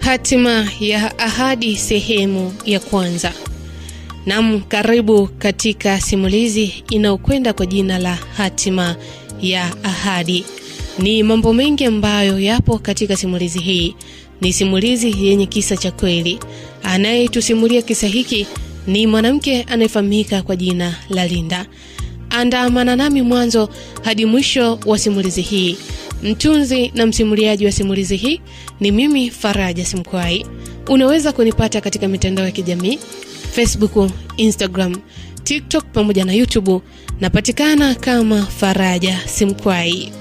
Hatima ya ahadi sehemu ya kwanza. Naam, karibu katika simulizi inayokwenda kwa jina la Hatima ya Ahadi. Ni mambo mengi ambayo yapo katika simulizi hii. Ni simulizi yenye kisa cha kweli. Anayetusimulia kisa hiki ni mwanamke anayefahamika kwa jina la Linda. Andamana nami mwanzo hadi mwisho wa simulizi hii. Mtunzi na msimuliaji wa simulizi hii ni mimi Faraja Simkwai. Unaweza kunipata katika mitandao ya kijamii Facebook, Instagram, TikTok pamoja na YouTube. Napatikana kama Faraja Simkwai.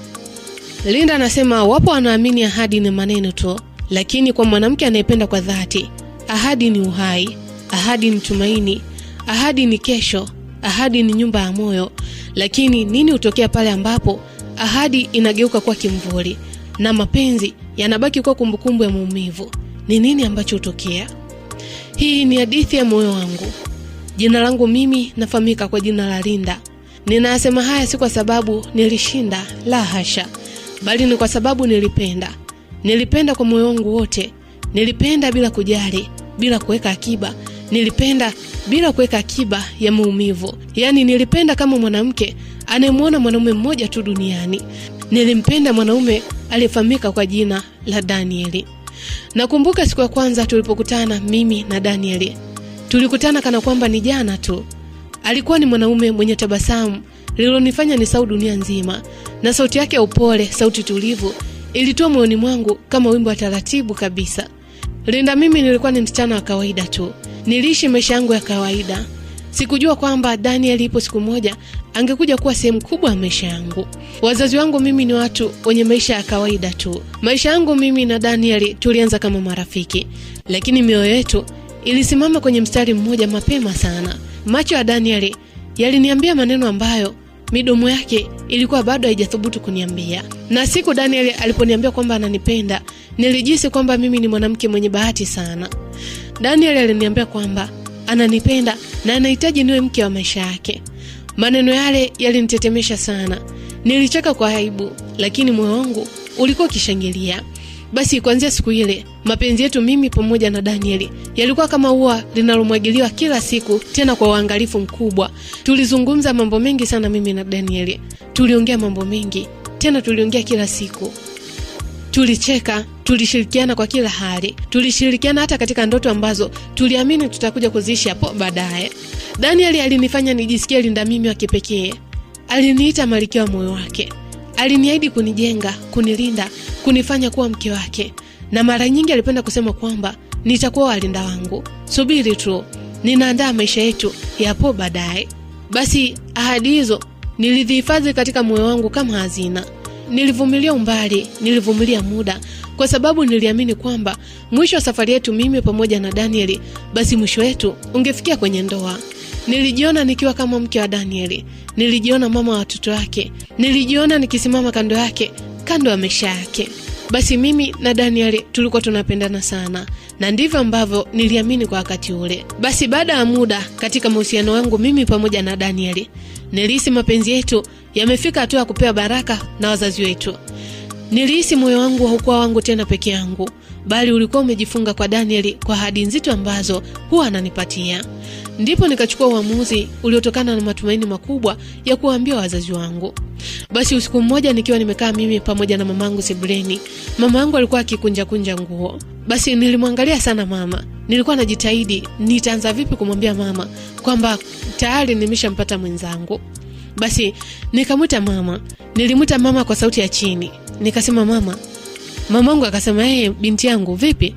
Linda anasema wapo wanaamini ahadi ni maneno tu, lakini kwa mwanamke anayependa kwa dhati, ahadi ni uhai, ahadi ni tumaini, ahadi ni kesho, ahadi ni nyumba ya moyo. Lakini nini hutokea pale ambapo ahadi inageuka kuwa kimvuli na mapenzi yanabaki kuwa kumbukumbu ya maumivu? Ni nini ambacho hutokea? Hii ni hadithi ya moyo wangu. Jina langu mimi nafahamika kwa jina la Linda. Ninasema haya si kwa sababu nilishinda, la hasha, bali ni kwa sababu nilipenda. Nilipenda kwa moyo wangu wote. Nilipenda bila kujali, bila kuweka akiba. Nilipenda bila kuweka akiba ya maumivu. Yaani nilipenda kama mwanamke anayemwona mwanaume mmoja tu duniani. Nilimpenda mwanaume aliyefahamika kwa jina la Danieli. Nakumbuka siku ya kwanza tulipokutana mimi na Danieli. Tulikutana kana kwamba ni jana tu. Alikuwa ni mwanaume mwenye tabasamu lililonifanya nisahau dunia nzima, na sauti yake ya upole, sauti tulivu, ilitoa moyoni mwangu kama wimbo wa taratibu kabisa. Linda mimi nilikuwa ni msichana wa kawaida tu. Niliishi maisha yangu ya kawaida. Sikujua kwamba Daniel ipo siku moja angekuja kuwa sehemu kubwa ya maisha yangu. Wazazi wangu mimi ni watu wenye maisha ya kawaida tu. Maisha yangu mimi na Daniel tulianza kama marafiki, lakini mioyo yetu ilisimama kwenye mstari mmoja mapema sana. Macho ya Daniel yaliniambia maneno ambayo midomo yake ilikuwa bado haijathubutu kuniambia. Na siku Daniel aliponiambia kwamba ananipenda, nilijisi kwamba mimi ni mwanamke mwenye bahati sana. Daniel aliniambia kwamba ananipenda na anahitaji niwe mke wa maisha yake. Maneno yale yalinitetemesha sana. Nilicheka kwa aibu, lakini moyo wangu ulikuwa ukishangilia. Basi kuanzia siku ile, mapenzi yetu mimi pamoja na Daniel yalikuwa kama ua linalomwagiliwa kila siku, tena kwa uangalifu mkubwa. Tulizungumza mambo mengi sana mimi na Daniel. Tuliongea mambo mengi, tena tuliongea kila siku. Tulicheka, tulishirikiana kwa kila hali. Tulishirikiana hata katika ndoto ambazo tuliamini tutakuja kuziishi hapo baadaye. Daniel alinifanya nijisikie Linda mimi wa kipekee. Aliniita malkia wa moyo wake. Aliniahidi kunijenga, kunilinda, kunifanya kuwa mke wake. Na mara nyingi alipenda kusema kwamba nitakuwa Linda wangu. Subiri tu, ninaandaa maisha yetu ya hapo baadaye. Basi ahadi hizo nilizihifadhi katika moyo wangu kama hazina. Nilivumilia umbali, nilivumilia muda, kwa sababu niliamini kwamba mwisho wa safari yetu mimi pamoja na Daniel, basi mwisho wetu ungefikia kwenye ndoa. Nilijiona nikiwa kama mke wa Daniel. Nilijiona mama wa watoto wake. Nilijiona nikisimama kando yake, kando ya maisha yake. Basi mimi na Daniel tulikuwa tunapendana sana, na ndivyo ambavyo niliamini kwa wakati ule. Basi baada ya muda katika mahusiano wangu mimi pamoja na Daniel, nilihisi mapenzi yetu yamefika hatua ya kupewa baraka na wazazi wetu. Nilihisi moyo wangu haukuwa wangu tena peke yangu, bali ulikuwa umejifunga kwa Daniel kwa ahadi nzito ambazo huwa ananipatia. Ndipo nikachukua uamuzi uliotokana na matumaini makubwa ya kuambia wazazi wangu. Basi usiku mmoja nikiwa nimekaa mimi pamoja na mamangu sebuleni, mama yangu alikuwa akikunja nguo. Basi nilimwangalia sana mama. Nilikuwa najitahidi nitaanza vipi kumwambia mama kwamba tayari nimeshampata mwenzangu. Basi nikamuita mama. Nilimuita mama kwa sauti ya chini. Nikasema mama. Mamangu akasema binti yangu vipi?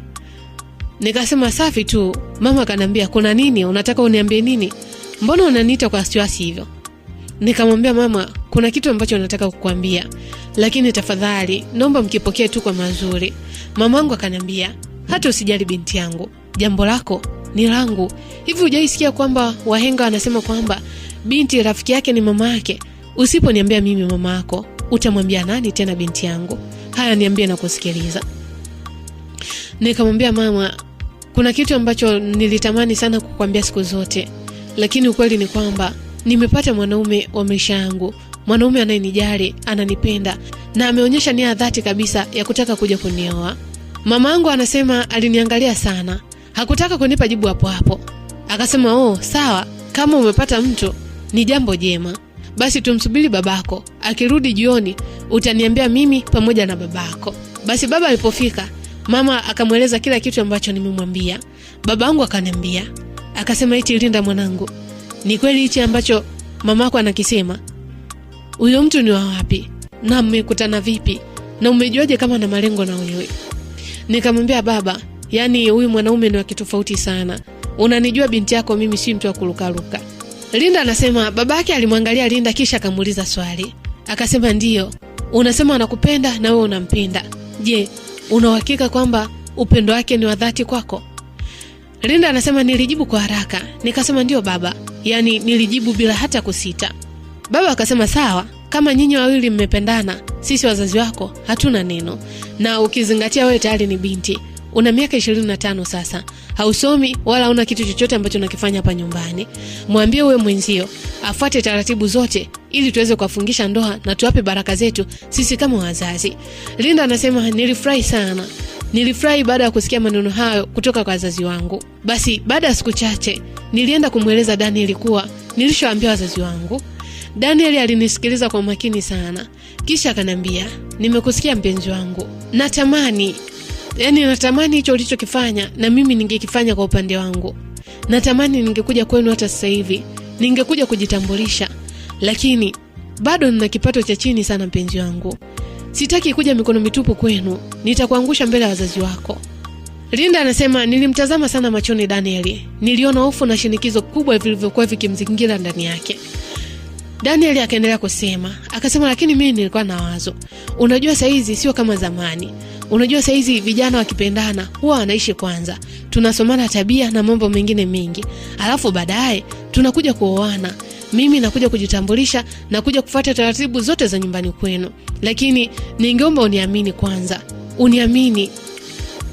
Nikasema safi tu. Mama akaniambia kuna nini? Unataka uniambie nini? Mbona unaniita kwa wasiwasi hivyo? Nikamwambia mama, kuna kitu ambacho nataka kukuambia, lakini tafadhali naomba mkipokee tu kwa mazuri. Mamangu akaniambia, hata usijali binti yangu, jambo lako ni langu. Hivi hujaisikia kwamba wahenga wanasema kwamba binti rafiki yake ni mama yake? Usiponiambia mimi mama yako, utamwambia nani tena binti yangu? Haya niambie na kusikiliza. Nikamwambia mama, kuna kitu ambacho nilitamani sana kukuambia siku zote, lakini ukweli ni kwamba nimepata mwanaume wa maisha yangu, mwanaume anayenijali, ananipenda na ameonyesha nia dhati kabisa ya kutaka kuja kunioa. Mamangu anasema aliniangalia sana, hakutaka kunipa jibu hapo hapo. Akasema, sawa, kama umepata mtu ni jambo jema. Basi tumsubiri babako, akirudi jioni utaniambia mimi pamoja na babako. Basi baba alipofika, mama akamweleza kila kitu ambacho nimemwambia. Babangu akaniambia, akasema, eti Linda mwanangu, ni kweli hichi ambacho mamako anakisema? Huyo mtu ni wa wapi? Na mmekutana vipi? Na umejuaje kama na malengo na wewe? Nikamwambia, baba, yani huyu mwanaume ni wa kitofauti sana. Unanijua binti yako, mimi si mtu wa kurukaruka. Linda anasema babake alimwangalia Linda kisha akamuuliza swali. Akasema, ndio, unasema anakupenda na wewe unampenda. Je, una uhakika kwamba upendo wake ni wa dhati kwako? Linda anasema nilijibu kwa haraka. Nikasema, ndio baba. Yani nilijibu bila hata kusita. Baba akasema, sawa, kama nyinyi wawili mmependana, sisi wazazi wako hatuna neno. Na ukizingatia wewe tayari ni binti, una miaka 25 sasa, hausomi wala una kitu chochote ambacho unakifanya hapa nyumbani. Mwambie wewe mwenzio afuate taratibu zote ili tuweze kufungisha ndoa na tuwape baraka zetu sisi kama wazazi. Linda anasema nilifurahi sana. Nilifurahi baada ya kusikia maneno hayo kutoka kwa wazazi wangu. Basi baada ya siku chache nilienda kumweleza Daniel kuwa nilishoambia wazazi wangu. Daniel alinisikiliza kwa makini sana. Kisha akaniambia, nimekusikia mpenzi wangu. Natamani hicho ulichokifanya na mimi ningekifanya kwa upande wangu. Natamani ningekuja kwenu hata sasa hivi, ningekuja kujitambulisha. Lakini bado nina kipato cha chini sana mpenzi wangu. Sitaki kuja mikono mitupu kwenu, nitakuangusha mbele ya wazazi wako. Linda anasema nilimtazama sana machoni Daniel. Niliona hofu na shinikizo kubwa vilivyokuwa vikimzingira ndani yake. Daniel akaendelea kusema, akasema, lakini mimi nilikuwa na wazo. Unajua saizi sio kama zamani. Unajua saizi vijana wakipendana huwa wanaishi kwanza, tunasomana tabia na mambo mengine mengi, alafu baadaye tunakuja kuoana. Mimi nakuja kujitambulisha na kuja kufuata taratibu zote za nyumbani kwenu. Lakini ningeomba uniamini kwanza. Uniamini.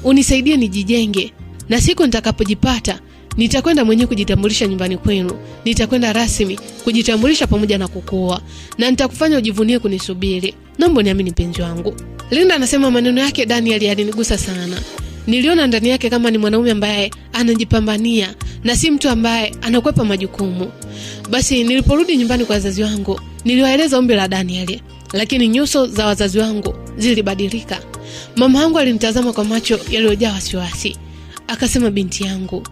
Unisaidie nijijenge. Na siku nitakapojipata, nitakwenda mwenyewe kujitambulisha nyumbani kwenu. Nitakwenda rasmi kujitambulisha pamoja na kukuoa. Na nitakufanya ujivunie kunisubiri. Naomba uniamini mpenzi wangu. Linda anasema maneno yake Daniel yalinigusa sana. Niliona ndani yake kama ni mwanaume ambaye anajipambania na si mtu ambaye anakwepa majukumu. Basi niliporudi nyumbani kwa wazazi wangu, niliwaeleza ombi la Daniel, lakini nyuso za wazazi wangu zilibadilika. Mama yangu alinitazama kwa macho yaliyojaa wasiwasi. Akasema, binti yangu.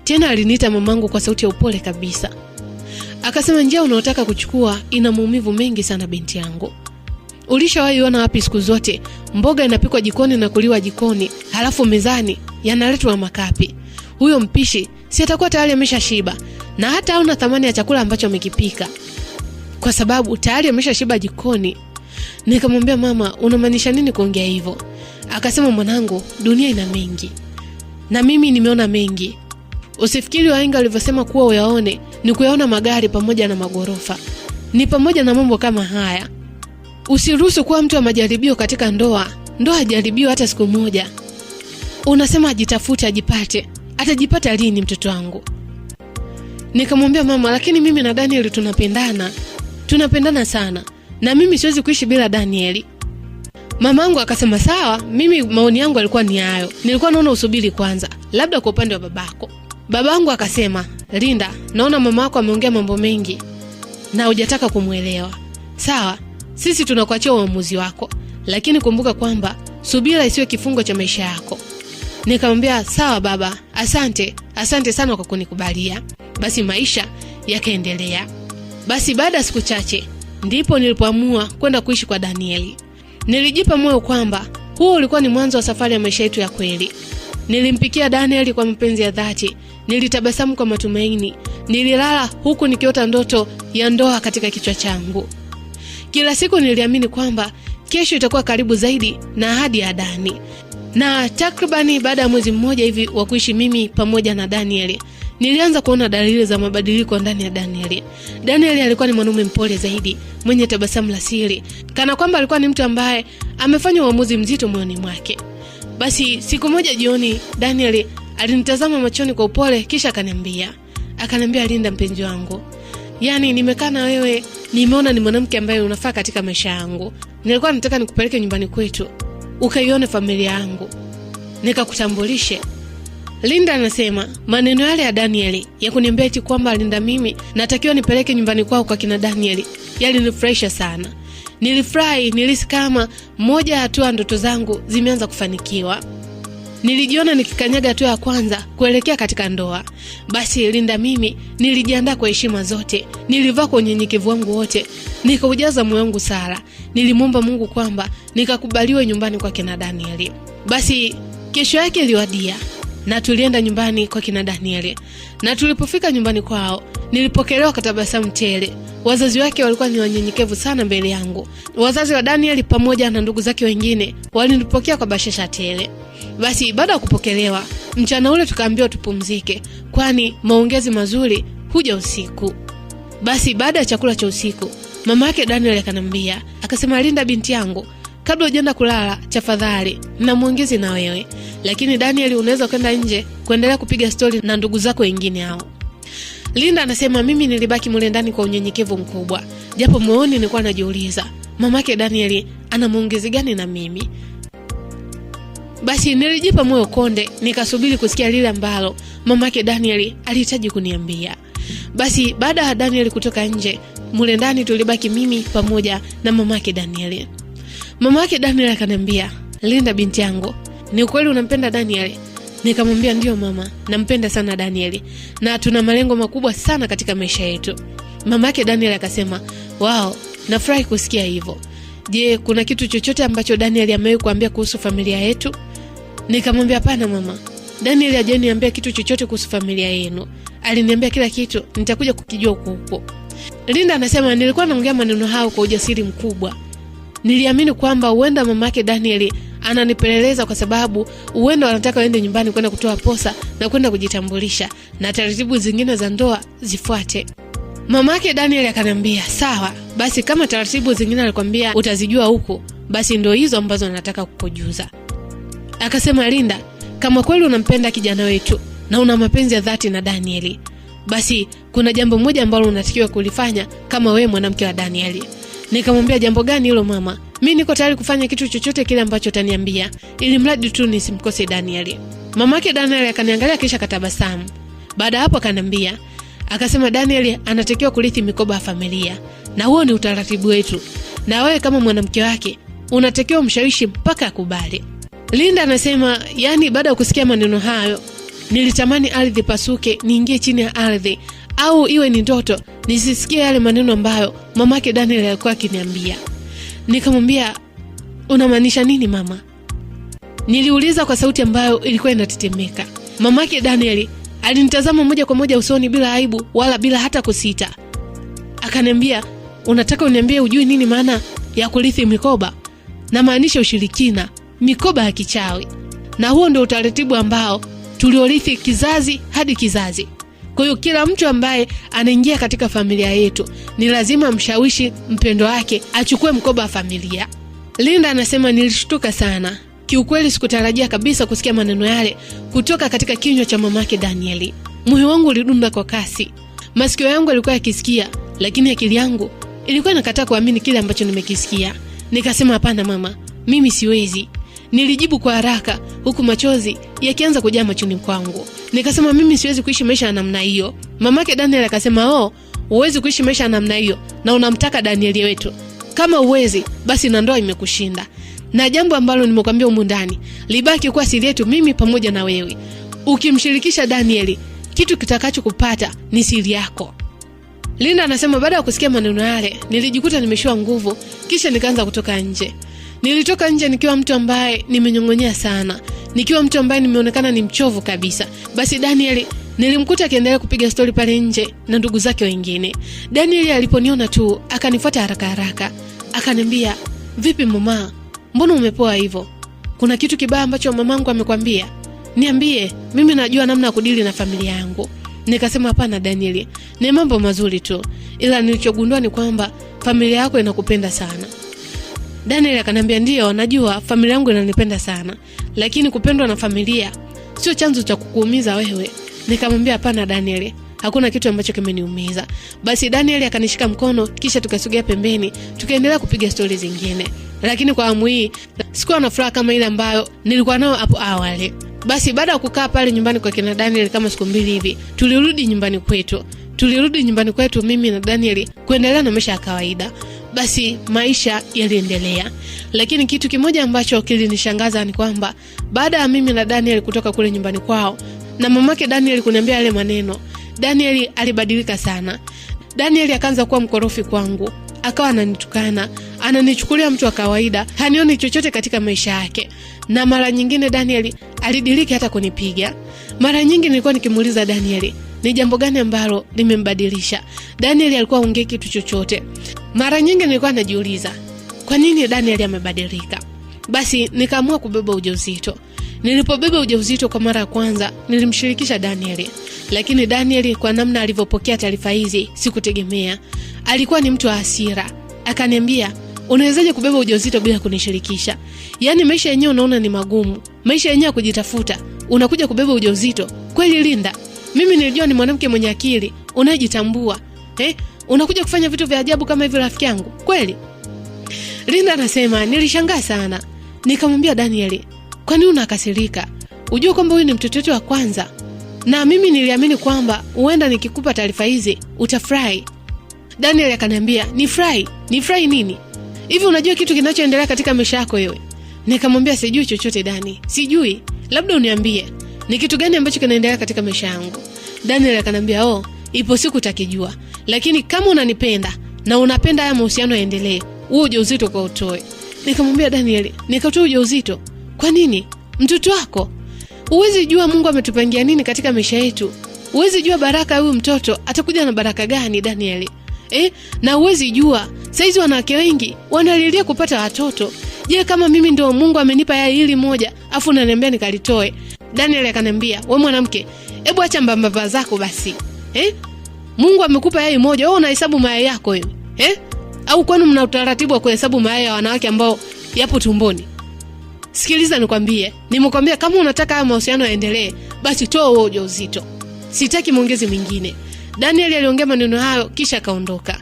Tena aliniita mamangu kwa sauti ya upole kabisa. Akasema, njia unaotaka kuchukua ina maumivu mengi sana binti yangu. Ulishawahi ona wapi siku zote mboga inapikwa jikoni na kuliwa jikoni, halafu mezani yanaletwa makapi? Huyo mpishi si atakuwa tayari ameshashiba na hata hauna thamani ya chakula ambacho amekipika, kwa sababu tayari ameshashiba jikoni. Nikamwambia, mama, unamaanisha nini kuongea hivyo? Akasema, mwanangu, dunia ina mengi na mimi nimeona mengi. Usifikiri wahenga walivyosema kuwa uyaone ni kuyaona magari pamoja na magorofa. Ni pamoja na mambo kama haya. Usiruhusu kuwa mtu wa majaribio katika ndoa. Ndoa hajaribio hata siku moja. Unasema ajitafute ajipate. Atajipata lini mtoto wangu? Nikamwambia, mama, lakini mimi na Daniel tunapendana. Tunapendana sana. Na mimi siwezi kuishi bila Daniel. Mamangu akasema, sawa, mimi maoni yangu yalikuwa ni hayo. Nilikuwa naona usubiri kwanza, labda kwa upande wa babako. Babangu akasema, Linda, naona mama yako ameongea mambo mengi na hujataka kumuelewa. Sawa, sisi tunakuachia uamuzi wako, lakini kumbuka kwamba subira isiwe kifungo cha maisha yako. Nikamwambia, sawa baba, asante sana kwa kunikubalia. Basi maisha yakaendelea. Basi baada ya siku chache ndipo nilipoamua kwenda kuishi kwa Daniel. Nilijipa moyo kwamba huo ulikuwa ni mwanzo wa safari ya maisha yetu ya kweli. Nilimpikia Daniel kwa mapenzi ya dhati. Nilitabasamu kwa matumaini. Nililala huku nikiota ndoto ya ndoa katika kichwa changu. Kila siku niliamini kwamba kesho itakuwa karibu zaidi na ahadi ya Dani. Na takribani baada ya mwezi mmoja hivi wa kuishi mimi pamoja na Daniel, nilianza kuona dalili za mabadiliko ndani ya Daniel. Daniel alikuwa ni mwanaume mpole zaidi, mwenye tabasamu la siri, kana kwamba alikuwa ni mtu ambaye amefanya uamuzi mzito moyoni mwake. Basi siku moja jioni, Daniel alinitazama machoni kwa upole kisha akaniambia, Linda mpenzi wangu, Yaani nimekaa na wewe, nimeona ni mwanamke ambaye unafaa katika maisha yangu. Nilikuwa nataka nikupeleke nyumbani kwetu, ukaione familia yangu, nikakutambulishe. Linda anasema maneno yale ya Daniel ya kuniambia eti kwamba Linda mimi natakiwa nipeleke nyumbani kwao kwa kina Daniel yalinifurahisha sana. Nilifurahi, nilisi kama moja hatua ndoto zangu zimeanza kufanikiwa. Nilijiona nikikanyaga hatua ya kwanza kuelekea katika ndoa. Basi Linda mimi nilijiandaa kwa heshima zote, nilivaa kwa unyenyekevu wangu wote, nikaujaza moyo wangu sala. Nilimwomba Mungu kwamba nikakubaliwe nyumbani kwa kina Daniel. Basi kesho yake iliwadia na tulienda nyumbani kwa kina Daniel. Na tulipofika nyumbani kwao, nilipokelewa kwa tabasamu tele. Wazazi wake walikuwa ni wanyenyekevu sana mbele yangu. Wazazi wa Daniel pamoja na ndugu zake wengine walinipokea kwa bashasha tele. Basi baada ya kupokelewa, mchana ule tukaambiwa tupumzike, kwani maongezi mazuri huja usiku. Basi baada ya chakula cha usiku, mama yake Daniel akanambia, akasema, Linda binti yangu, kabla hujaenda kulala, tafadhali na muongezi na wewe. Lakini Daniel, unaweza kwenda nje kuendelea kupiga story na ndugu zako wengine hao. Linda anasema mimi nilibaki mule ndani kwa unyenyekevu mkubwa, japo moyoni nilikuwa najiuliza, mamake Daniel ana muongezi gani na mimi? Basi nilijipa moyo konde, nikasubiri kusikia lile ambalo mamake Daniel alihitaji kuniambia. Basi baada ya Daniel kutoka nje, mule ndani tulibaki mimi pamoja na mamake Daniel. Mamake Daniel akaniambia, Linda binti yangu, ni ukweli unampenda Daniel? Nikamwambia ndio mama, nampenda sana Daniel na tuna malengo makubwa sana katika maisha yetu. Mamake Daniel akasema, wow, nafurahi kusikia hivyo. Je, kuna kitu chochote ambacho Daniel amewahi kuambia kuhusu familia yetu? Nikamwambia hapana mama, Daniel hajaniambia kitu chochote kuhusu familia yenu. Aliniambia kila kitu nitakuja kukijua huko. Linda anasema nilikuwa naongea maneno hao kwa ujasiri mkubwa. Niliamini kwamba huenda mamake Daniel ananipeleleza kwa sababu huenda wanataka waende nyumbani kwenda kutoa posa na kwenda kujitambulisha na taratibu zingine za ndoa zifuate. Mamake Daniel akanambia, sawa, basi kama taratibu zingine alikwambia utazijua huko, basi ndio hizo ambazo nataka kukujuza. Akasema, Linda, kama kweli unampenda kijana wetu na una mapenzi ya dhati na Daniel, basi kuna jambo moja ambalo unatakiwa kulifanya kama wewe mwanamke wa Daniel. Nikamwambia, jambo gani hilo mama? Mimi niko tayari kufanya kitu chochote kile ambacho utaniambia, ili mradi tu nisimkose Daniel. Mamake Daniel akaniangalia kisha katabasamu. Baada hapo akanambia, akasema, Daniel anatakiwa kurithi mikoba ya familia na huo ni utaratibu wetu. Na wewe kama mwanamke wake unatakiwa umshawishi mpaka akubali. Linda anasema, yani baada ya kusikia maneno hayo, nilitamani ardhi pasuke niingie chini ya ardhi au iwe ni ndoto nisisikie yale maneno ambayo mamake Daniel alikuwa akiniambia. Nikamwambia, unamaanisha nini mama? Niliuliza kwa sauti ambayo ilikuwa inatetemeka. Mamake Daniel alinitazama moja kwa moja usoni bila aibu wala bila hata kusita. Akaniambia, unataka uniambie ujui nini maana ya kurithi mikoba? Na maanisha ushirikina, mikoba ya kichawi. Na huo ndio utaratibu ambao tuliorithi kizazi hadi kizazi. Kwa hiyo kila mtu ambaye anaingia katika familia yetu ni lazima mshawishi mpendo wake achukue mkoba wa familia. Linda anasema nilishtuka sana. Kiukweli sikutarajia kabisa kusikia maneno yale kutoka katika kinywa cha mamake Daniel. Moyo wangu ulidunda kwa kasi. Masikio yangu yalikuwa yakisikia, lakini akili yangu ilikuwa inakataa kuamini kile ambacho nimekisikia. Nikasema, hapana mama, mimi siwezi. Nilijibu kwa haraka huku machozi yakianza kujaa machoni kwangu. Nikasema, mimi siwezi kuishi maisha ya namna hiyo. Mamake Daniel akasema, huwezi kuishi maisha ya namna hiyo na unamtaka Daniel wetu. Kama uwezi, basi na ndoa imekushinda. Na jambo ambalo nimekwambia humu ndani libaki kuwa siri yetu mimi pamoja na wewe. Ukimshirikisha Daniel, kitu kitakacho kupata ni siri yako. Linda anasema baada ya kusikia maneno yale, nilijikuta nimeshiwa nguvu kisha nikaanza kutoka nje. Nilitoka nje nikiwa mtu ambaye nimenyong'onyea sana, nikiwa mtu ambaye nimeonekana ni mchovu kabisa. Basi Daniel nilimkuta akiendelea kupiga story pale nje na ndugu zake wengine. Daniel aliponiona tu akanifuata haraka haraka. Akaniambia, vipi mama? Mbona umepoa hivyo? Kuna kitu kibaya ambacho mamangu amekwambia? Niambie, mimi najua namna ya kudili na familia yangu. Nikasema, hapana Daniel, ni mambo mazuri tu. Ila nilichogundua ni kwamba familia yako inakupenda sana. Daniel akanambia, ndio najua familia yangu inanipenda sana, lakini kupendwa na familia sio chanzo cha kukuumiza wewe. Nikamwambia, hapana Daniel, hakuna kitu ambacho kimeniumiza. Basi Daniel akanishika mkono, kisha tukasogea pembeni, tukaendelea kupiga stori zingine. Lakini kwa amu hii sikuwa na furaha kama ile ambayo nilikuwa nayo hapo awali. Basi baada ya kukaa pale nyumbani kwa kina Daniel kama siku 2 hivi, tulirudi nyumbani kwetu mimi na Daniel kuendelea na maisha ya kawaida. Basi maisha yaliendelea. Lakini kitu kimoja ambacho kilinishangaza ni kwamba baada ya mimi na Daniel kutoka kule nyumbani kwao na mamake Daniel kuniambia yale maneno, Daniel alibadilika sana. Daniel akaanza kuwa mkorofi kwangu, akawa ananitukana, ananichukulia mtu wa kawaida, hanioni chochote katika maisha yake. Na mara nyingine Daniel alidiriki hata kunipiga. Mara nyingi nilikuwa nikimuuliza Daniel, ni jambo gani ambalo limembadilisha? Daniel alikuwa ongea kitu chochote. Mara nyingi nilikuwa najiuliza, kwa nini Daniel amebadilika? Basi nikaamua kubeba ujauzito. Nilipobeba ujauzito kwa mara ya kwanza, nilimshirikisha Daniel. Lakini Daniel kwa namna alivyopokea taarifa hizi, sikutegemea. Alikuwa ni mtu wa hasira. Akaniambia, "Unawezaje kubeba ujauzito bila kunishirikisha? Yaani maisha yenyewe unaona ni magumu. Maisha yenyewe kujitafuta, unakuja kubeba ujauzito. Kweli Linda? Mimi nilijua ni mwanamke mwenye akili, unayejitambua. Unakuja kufanya vitu vya ajabu kama hivi rafiki yangu. Kweli?" Linda anasema, nilishangaa sana. Nikamwambia Daniel, "Kwa nini unakasirika? Unajua kwamba huyu ni mtoto wetu wa kwanza. Na mimi niliamini kwamba huenda nikikupa taarifa hizi utafurahi." Daniel akaniambia, "Nifurahi nini? Hivi unajua kitu kinachoendelea katika maisha yako wewe?" Nikamwambia, "Sijui chochote Dani. Sijui. Labda uniambie. Ni kitu gani ambacho kinaendelea katika maisha yangu?" Daniel akaniambia, "Ipo siku utakijua. Lakini kama unanipenda na unapenda haya mahusiano yaendelee, huo ujauzito kwa utoe." Nikamwambia Daniel, "Nikatoa ujauzito? Kwa nini? Mtoto wako. Uwezi jua Mungu ametupangia nini katika maisha yetu. Uwezi jua baraka huyu mtoto atakuja na baraka gani Daniel. Na uwezi jua saizi wanawake wengi wanalilia kupata watoto. Je, kama mimi ndio Mungu amenipa yai hili moja, afu unaniambia nikalitoe?" Daniel akaniambia, "Wewe mwanamke, hebu acha mbamba zako basi. Mungu amekupa yai moja, wewe unahesabu mayai yako wewe? Au kwani mna utaratibu wa kuhesabu mayai ya wanawake ambao yapo tumboni? Sikiliza nikwambie, nimekwambia kama unataka haya mahusiano yaendelee, basi toa huo ujauzito. Sitaki muongezi mwingine." Daniel aliongea maneno hayo kisha kaondoka.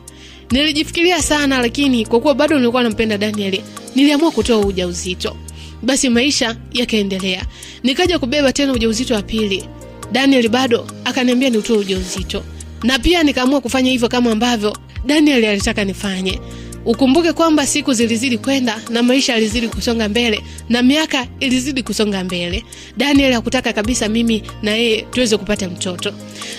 Nilijifikiria sana, lakini kwa kuwa bado nilikuwa nampenda Daniel, niliamua kutoa ujauzito. Basi maisha yakaendelea. Nikaja kubeba tena ujauzito wa pili. Daniel bado akaniambia nitoe ujauzito. Na pia nikaamua kufanya hivyo kama ambavyo Daniel alitaka nifanye. Ukumbuke kwamba siku zilizidi kwenda na maisha yalizidi kusonga mbele na miaka ilizidi kusonga mbele. Daniel hakutaka kabisa mimi na yeye tuweze kupata mtoto.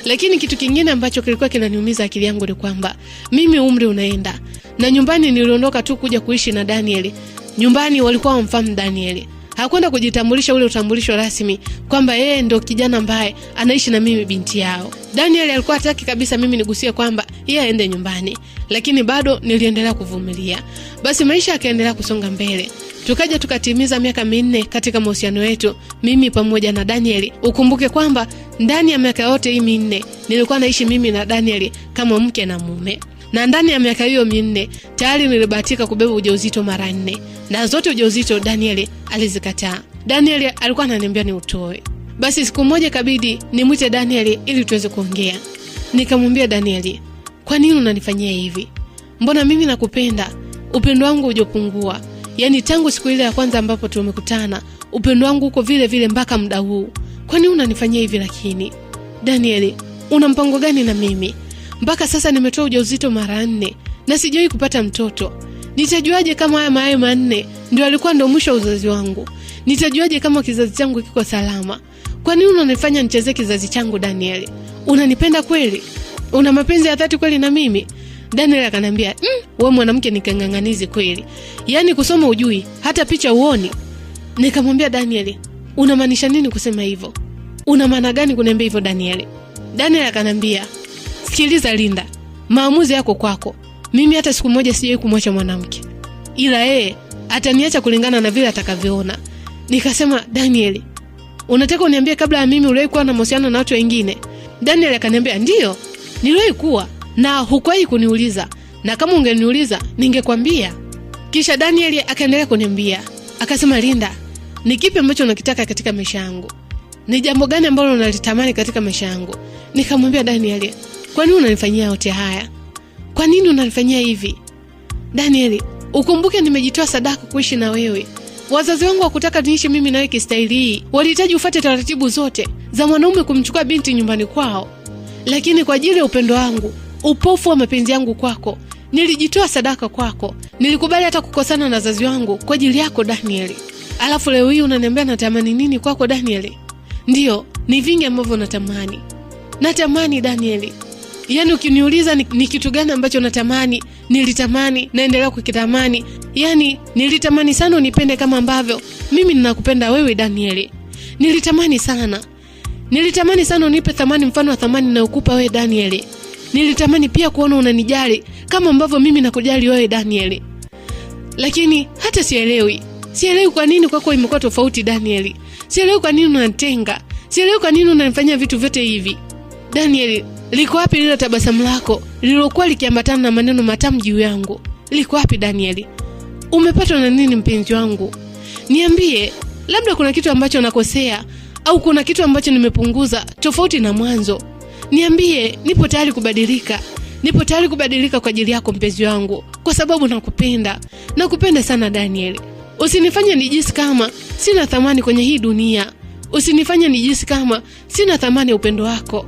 Lakini kitu kingine ambacho kilikuwa kinaniumiza akili yangu ni kwamba mimi umri unaenda. Na nyumbani niliondoka tu kuja kuishi na Daniel. Nyumbani walikuwa wamfahamu Daniel. Hakwenda kujitambulisha ule utambulisho rasmi kwamba yeye ndo kijana ambaye anaishi na mimi binti yao. Daniel alikuwa hataki kabisa mimi nigusie kwamba yeye aende nyumbani, lakini bado niliendelea kuvumilia. Basi maisha yakaendelea kusonga mbele. Tukaja tukatimiza miaka 4 katika mahusiano yetu, mimi pamoja na Daniel. Ukumbuke kwamba ndani ya miaka yote hii 4 nilikuwa naishi mimi na Daniel kama mke na mume. Na ndani ya miaka hiyo 4 tayari nilibahatika kubeba ujauzito mara 4. Na zote ujauzito Daniel alizikataa. Daniel alikuwa ananiambia ni utoe. Basi siku moja kabidi nimwite Daniel ili tuweze kuongea. Nikamwambia Daniel, "Kwa nini unanifanyia hivi? Mbona mimi nakupenda? Upendo wangu hujapungua. Yaani tangu siku ile ya kwanza ambapo tumekutana, upendo wangu uko vile vile mpaka muda huu. Kwa nini unanifanyia hivi lakini? Daniel, una mpango gani na mimi? Mpaka sasa nimetoa ujauzito mara 4 na sijawahi kupata mtoto. Nitajuaje kama haya mayai 4 ndio alikuwa ndo mwisho wa uzazi wangu? Nitajuaje kama kizazi changu kiko salama? Kwa nini unanifanya nichezee kizazi changu Daniel? Unanipenda kweli? Una mapenzi ya dhati kweli na mimi?" Daniel akaniambia, "Wewe mwanamke ni kanganganizi kweli. Yaani kusoma ujui, hata picha uoni." Nikamwambia Daniel, "Unamaanisha nini kusema hivyo? Una maana gani kuniambia hivyo Daniel?" Daniel akaniambia, "Sikiliza Linda, maamuzi yako kwako. Mimi hata siku moja sijawahi kumwacha mwanamke. Ila yeye ataniacha kulingana na vile atakavyoona." Nikasema, "Daniel, unataka uniambie kabla ya mimi uliwahi kuwa na mahusiano na watu wengine?" Daniel akaniambia, "Ndio, niliwahi kuwa na hukuwahi kuniuliza. Na kama ungeniuliza ningekwambia." Kisha Daniel akaendelea kuniambia, akasema, "Linda, ni kipi ambacho unakitaka katika maisha yangu? ni jambo gani ambalo unalitamani katika maisha yangu? Nikamwambia Daniel, kwa nini unanifanyia yote haya? Kwa nini unanifanyia hivi? Daniel, ukumbuke nimejitoa sadaka kuishi na wewe. Wazazi wangu wakutaka niishi mimi na wewe kistaili hii. Walihitaji ufuate taratibu zote za mwanaume kumchukua binti nyumbani kwao. Lakini kwa ajili ya upendo wangu, upofu wa mapenzi yangu kwako, nilijitoa sadaka kwako. Nilikubali hata kukosana na wazazi wangu kwa ajili yako Daniel. Alafu leo hii unaniambia natamani nini kwako Daniel? Ndio, ni vingi ambavyo natamani. Natamani Daniel. Yaani ukiniuliza ni kitu gani ambacho natamani, nilitamani, naendelea kukitamani. Yaani nilitamani sana unipende kama ambavyo mimi ninakupenda wewe Daniel. Nilitamani sana. Nilitamani sana unipe thamani mfano wa thamani ninayokupa wewe Daniel. Nilitamani pia kuona unanijali kama ambavyo mimi nakujali wewe Daniel. Lakini hata sielewi. Sielewi kwa nini kwako imekuwa tofauti Daniel. Sielewi kwa nini unanitenga. Sielewi kwa nini unanifanyia vitu vyote hivi. Daniel, liko wapi lile tabasamu lako lililokuwa likiambatana na maneno matamu juu yangu? Liko wapi Daniel? Umepatwa na nini mpenzi wangu? Niambie, labda kuna kitu ambacho nakosea au kuna kitu ambacho nimepunguza tofauti na mwanzo. Niambie, nipo tayari kubadilika. Nipo tayari kubadilika kwa ajili yako mpenzi wangu, kwa sababu nakupenda. Nakupenda sana Daniel. Usinifanye nijisi kama sina thamani kwenye hii dunia. Usinifanye nijisi kama sina thamani ya upendo wako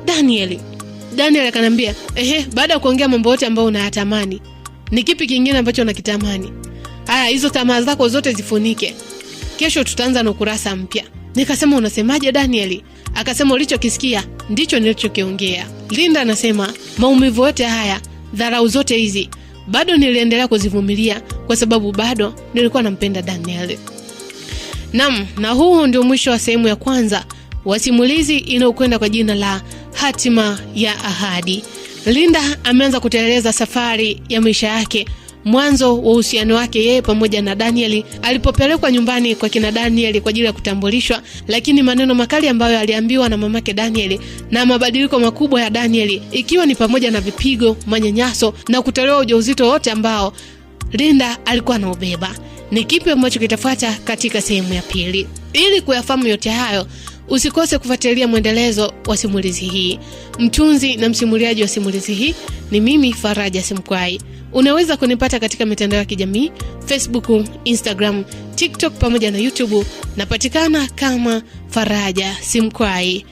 Daniel. Daniel akanambia, baada ya kuongea mambo yote ambayo unayatamani, ni kipi kingine ambacho unakitamani? Haya, hizo tamaa zako zote zifunike. Kesho tutaanza na ukurasa mpya. Nikasema, unasemaje Daniel? Akasema, ulichokisikia ndicho nilichokiongea. Linda anasema, maumivu yote haya, dharau zote hizi, bado niliendelea kuzivumilia kwa sababu bado nilikuwa nampenda Daniel. Na huu ndio mwisho wa sehemu ya kwanza wa simulizi inayokwenda kwa jina la Hatima ya Ahadi. Linda ameanza kuteleza safari ya maisha yake, mwanzo wa uhusiano wake yeye pamoja na Daniel alipopelekwa nyumbani kwa kina Daniel kwa ajili ya kutambulishwa, lakini maneno makali ambayo aliambiwa na mamake Daniel na mabadiliko makubwa ya Daniel, ikiwa ni pamoja na vipigo, manyanyaso na kutolewa ujauzito wote ambao Linda alikuwa anaubeba. Ni kipi ambacho kitafuata katika sehemu ya pili? Ili kuyafahamu yote hayo, usikose kufuatilia mwendelezo wa simulizi hii. Mtunzi na msimuliaji wa simulizi hii ni mimi Faraja Simkwai. Unaweza kunipata katika mitandao ya kijamii, Facebook, Instagram, TikTok pamoja na YouTube. Napatikana kama Faraja Simkwai.